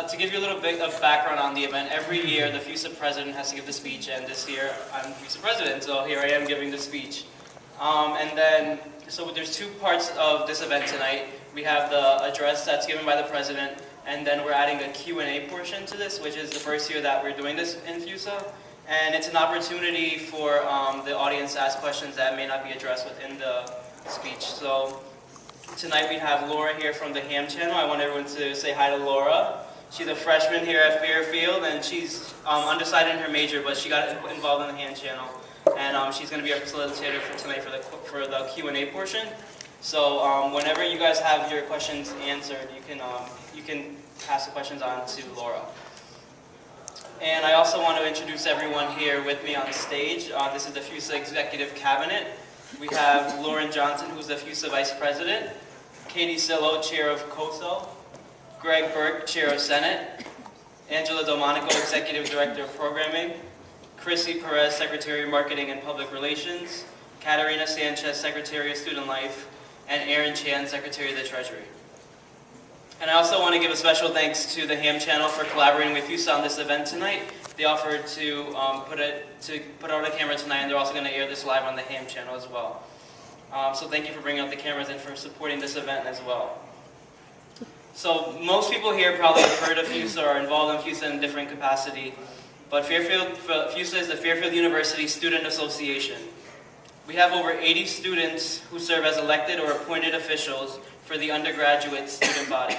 To give you a little bit of background on the event, every year the FUSA president has to give the speech, and this year I'm FUSA president, so here I am giving the speech. So there's two parts of this event tonight. We have the address that's given by the president, and then we're adding a Q&A portion to this, which is the first year that we're doing this in FUSA. And it's an opportunity for the audience to ask questions that may not be addressed within the speech. So tonight we have Laura here from the HAM channel. I want everyone to say hi to Laura. She's a freshman here at Fairfield, and she's undecided in her major, but she got involved in the HAM channel. And she's going to be our facilitator for tonight for the Q&A portion. So whenever you guys have your questions answered, you can pass the questions on to Laura. And I also want to introduce everyone here with me on stage. This is the FUSA Executive Cabinet. We have Lauren Johnson, who's the FUSA Vice President, Katie Sillo, Chair of COSO, Greg Burke, Chair of Senate, Angela Delmonico, Executive Director of Programming, Chrissy Perez, Secretary of Marketing and Public Relations, Katarina Sanchez, Secretary of Student Life, and Aaron Chan, Secretary of the Treasury. And I also want to give a special thanks to the HAM channel for collaborating with FUSA on this event tonight. They offered to put out a camera tonight, and they're also going to air this live on the HAM channel as well. So thank you for bringing out the cameras and for supporting this event as well. So most people here probably have heard of FUSA or are involved in FUSA in a different capacity. But FUSA is the Fairfield University Student Association. We have over 80 students who serve as elected or appointed officials for the undergraduate student body.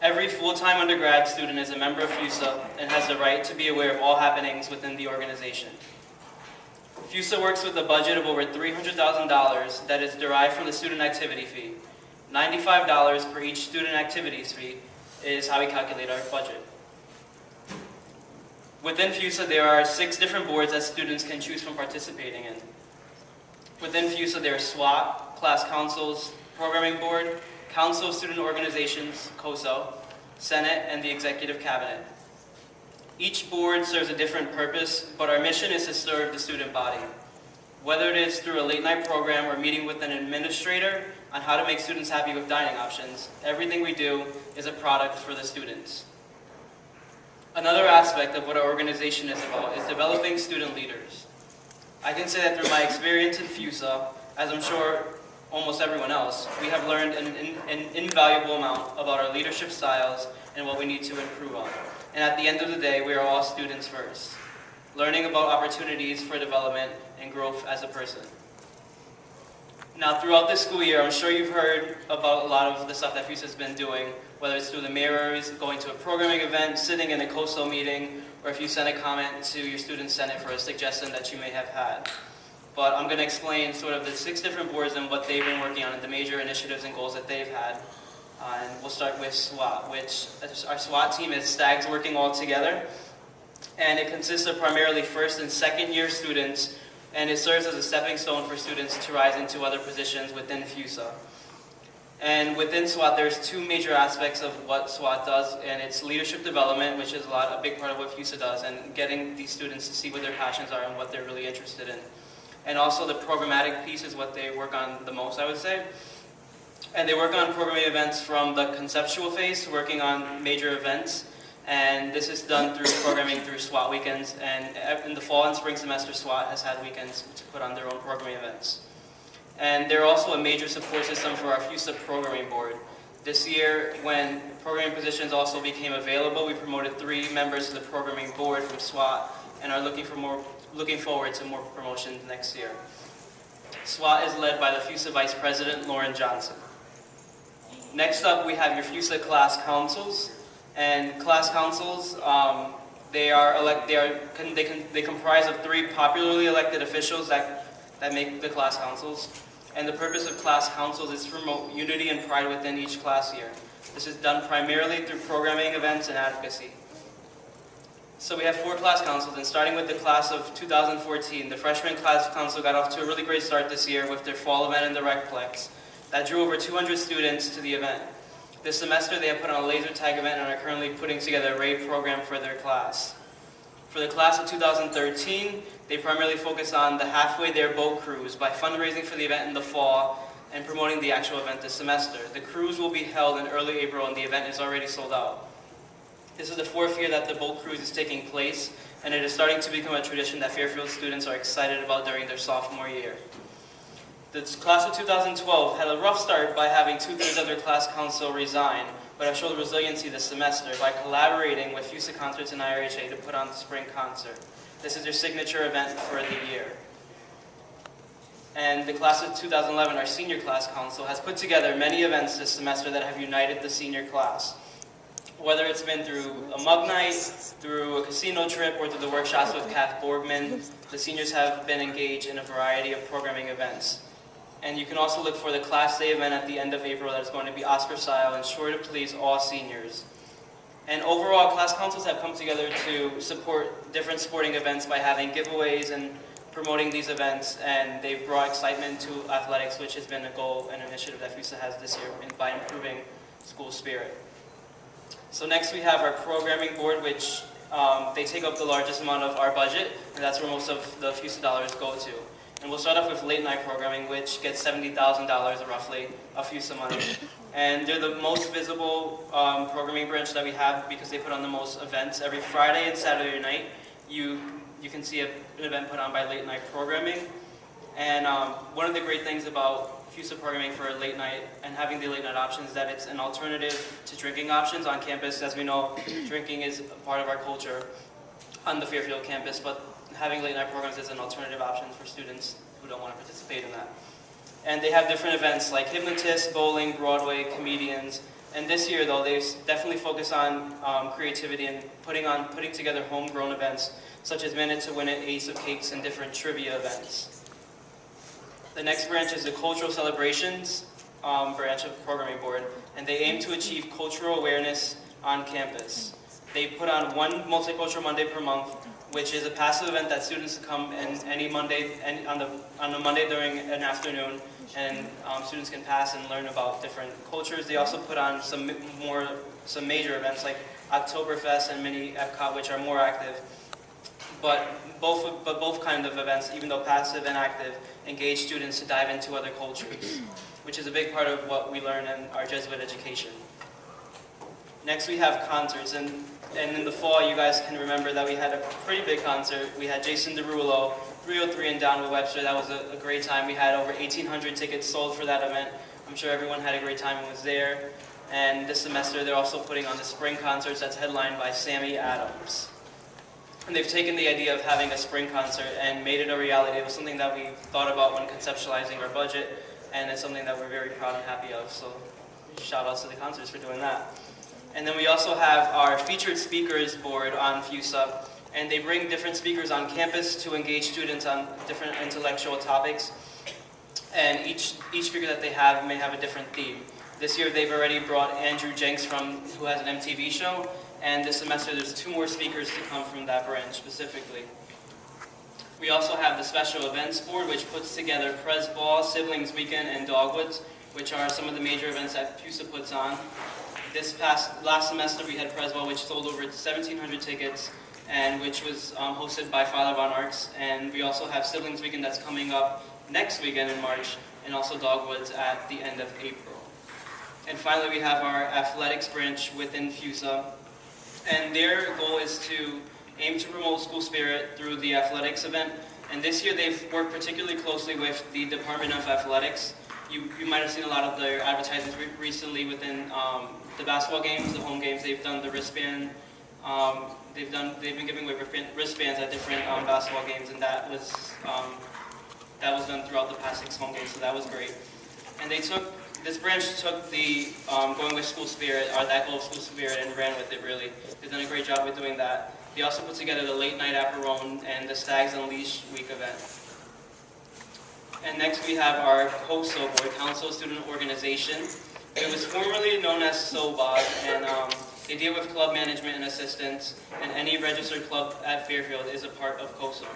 Every full-time undergrad student is a member of FUSA and has the right to be aware of all happenings within the organization. FUSA works with a budget of over $300,000 that is derived from the student activity fee. $95 per each student activities fee is how we calculate our budget. Within FUSA, there are 6 different boards that students can choose from participating in. Within FUSA, there are SWAT, Class Councils, Programming Board, Council of Student Organizations, COSO, Senate, and the Executive Cabinet. Each board serves a different purpose, but our mission is to serve the student body. Whether it is through a late-night program or meeting with an administrator on how to make students happy with dining options, everything we do is a product for the students. Another aspect of what our organization is about is developing student leaders. I can say that through my experience in FUSA, as I'm sure almost everyone else, we have learned an invaluable amount about our leadership styles and what we need to improve on. And at the end of the day, we are all students first, learning about opportunities for development and growth as a person. Now, throughout this school year, I'm sure you've heard about a lot of the stuff that FUSA has been doing, whether it's through the mirrors, going to a programming event, sitting in a COSO meeting, or if you send a comment to your student senate for a suggestion that you may have had. But I'm going to explain sort of the 6 different boards and what they've been working on and the major initiatives and goals that they've had. And we'll start with SWAT, which our SWAT team is STAGs working all together. And it consists of primarily first and second year students, and it serves as a stepping stone for students to rise into other positions within FUSA. And within SWAT, there's 2 major aspects of what SWAT does, and it's leadership development, which is a big part of what FUSA does, and getting these students to see what their passions are and what they're really interested in. And also the programmatic piece is what they work on the most, I would say. And they work on programming events from the conceptual phase, working on major events. And this is done through programming through SWAT weekends. And in the fall and spring semester, SWAT has had weekends to put on their own programming events. And they're also a major support system for our FUSA programming board. This year, when programming positions also became available, we promoted 3 members to the programming board from SWAT and are looking forward to more promotions next year. SWAT is led by the FUSA Vice President, Lauren Johnson. Next up, we have your FUSA Class Councils. And Class Councils, they comprise of 3 popularly elected officials that make the Class Councils. And the purpose of Class Councils is to promote unity and pride within each class year. This is done primarily through programming events and advocacy. So we have 4 Class Councils, and starting with the class of 2014, the Freshman Class Council got off to a really great start this year with their fall event in the Recplex that drew over 200 students to the event. This semester, they have put on a laser tag event and are currently putting together a raid program for their class. For the class of 2013, they primarily focus on the Halfway There boat cruise by fundraising for the event in the fall. and promoting the actual event this semester. The cruise will be held in early April and the event is already sold out. This is the 4th year that the boat cruise is taking place, and it is starting to become a tradition that Fairfield students are excited about during their sophomore year. The class of 2012 had a rough start by having 2/3 of their class council resign, but have showed resiliency this semester by collaborating with FUSA Concerts and IRHA to put on the spring concert. This is their signature event for the year. And the class of 2011, our senior class council, has put together many events this semester that have united the senior class. Whether it's been through a mug night, through a casino trip, or through the workshops with Kath Borgman, the seniors have been engaged in a variety of programming events. And you can also look for the Class Day event at the end of April that is going to be Oscar style and sure to please all seniors. And overall, class councils have come together to support different sporting events by having giveaways and promoting these events, and they've brought excitement to athletics, which has been a goal and initiative that FUSA has this year by improving school spirit. So next we have our programming board, which they take up the largest amount of our budget, and that's where most of the FUSA dollars go to. And we'll start off with late night programming, which gets $70,000 roughly of FUSA money. And they're the most visible programming branch that we have because they put on the most events. Every Friday and Saturday night, you can see an event put on by late night programming. And one of the great things about FUSA programming for late night and having the late night options is that it's an alternative to drinking options on campus. As we know, drinking is a part of our culture on the Fairfield campus, but having late night programs is an alternative option for students who don't want to participate in that. And they have different events like hypnotists, bowling, Broadway, comedians. And this year, though, they definitely focus on creativity and putting together homegrown events, such as Minute to Win It, Ace of Cakes, and different trivia events. The next branch is the Cultural Celebrations branch of the Programming Board, and they aim to achieve cultural awareness on campus. They put on one Multicultural Monday per month, which is a passive event that students come in any Monday, on a Monday during an afternoon, and students can pass and learn about different cultures. They also put on some major events like Oktoberfest and Mini Epcot, which are more active. But both kind of events, even though passive and active, engage students to dive into other cultures, which is a big part of what we learn in our Jesuit education. Next we have concerts, and in the fall you guys can remember that we had a pretty big concert. We had Jason Derulo, 303 and Down with Webster. That was a great time. We had over 1,800 tickets sold for that event. I'm sure everyone had a great time and was there. And this semester they're also putting on the spring concerts that's headlined by Sammy Adams. And they've taken the idea of having a spring concert and made it a reality. It was something that we thought about when conceptualizing our budget, and it's something that we're very proud and happy of. So shout outs to the concerts for doing that. And then we also have our featured speakers board on FUSA, and they bring different speakers on campus to engage students on different intellectual topics. And each speaker that they have may have a different theme. This year they've already brought Andrew Jenks who has an MTV show, and this semester there's 2 more speakers to come from that branch specifically. We also have the special events board, which puts together Pres Ball, Siblings Weekend, and Dogwoods, which are some of the major events that FUSA puts on. Last semester we had Pres Ball, which sold over 1,700 tickets, and which was hosted by Father Von Arx. And we also have Siblings Weekend that's coming up next weekend in March, and also Dogwoods at the end of April. And finally we have our athletics branch within FUSA, and their goal is to aim to promote school spirit through the athletics event. And this year they've worked particularly closely with the Department of Athletics. You might have seen a lot of their advertisements recently within the basketball games, the home games. They've done the wristband. They've been giving away wristbands at different basketball games, and that was done throughout the past 6 home games. So that was great. And this branch took the going with school spirit, or that goal of school spirit, and ran with it really. They've done a great job with doing that. They also put together the Late Night Aperone and the Stags Unleashed Week event. And next we have our COSO board, Council Student Organization. It was formerly known as SOBOG, and they deal with club management and assistance, and any registered club at Fairfield is a part of COSO.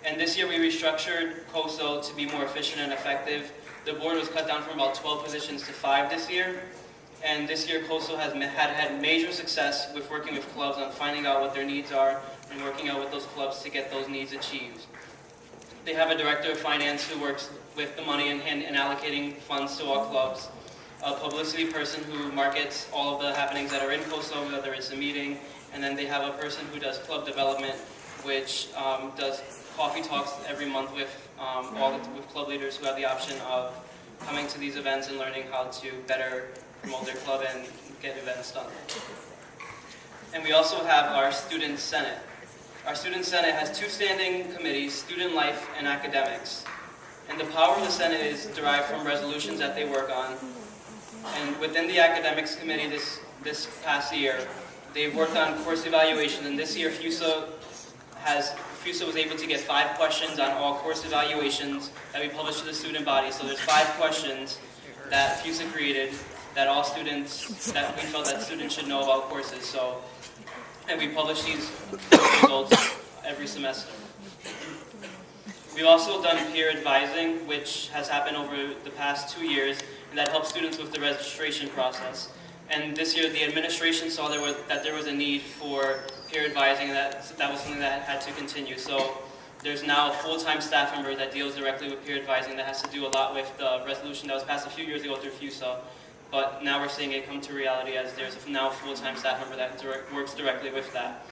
And this year we restructured COSO to be more efficient and effective. The board was cut down from about 12 positions to 5 this year. And this year COSO has had major success with working with clubs on finding out what their needs are and working out with those clubs to get those needs achieved. They have a director of finance who works with the money and allocating funds to all clubs. A publicity person who markets all of the happenings that are in COSO, whether it's a meeting. And then they have a person who does club development, which does coffee talks every month with with club leaders who have the option of coming to these events and learning how to better promote their club and get events done. And we also have our Student Senate. Our Student Senate has two standing committees, Student Life and Academics. And the power of the Senate is derived from resolutions that they work on. And within the Academics Committee this past year, they worked on course evaluation, and this year FUSA was able to get 5 questions on all course evaluations that we published to the student body. So there's 5 questions that FUSA created that all students, that we felt that students should know about courses. So, and we publish these results every semester. We've also done peer advising, which has happened over the past 2 years, and that helps students with the registration process. And this year, the administration saw that there was a need for peer advising, and that was something that had to continue. So there's now a full-time staff member that deals directly with peer advising that has to do a lot with the resolution that was passed a few years ago through FUSA. But now we're seeing it come to reality as there's now a full-time staff member that works directly with that.